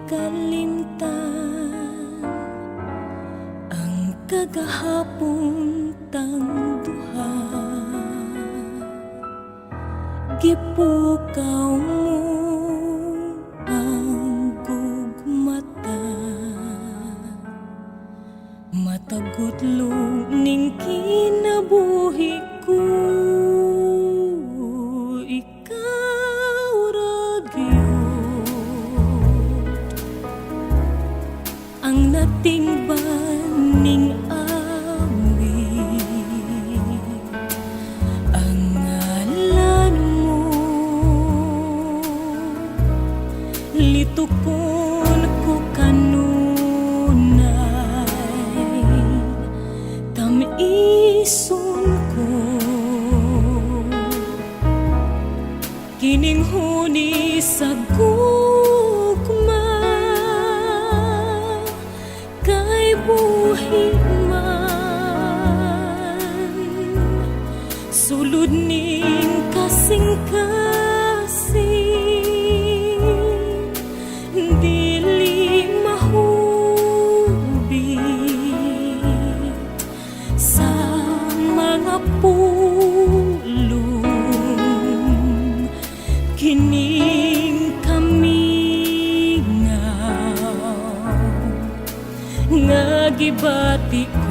kalimtan ang kagahapon tang duha. Gipukaw mo ang gugmata, matagudlo ning kinabuhi ko. Ikaw ra gyud ang natingban ning litukon ko kanunay, tamison ko kining huni sa gugma, kay buhi man sulod ning kasing-kasing. Dili mahubit sa mga pulong kining kamingaw nga gibati ko.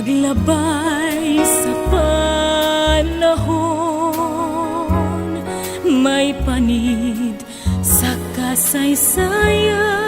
Paglabay sa panahon, may panid sa kasaysayan.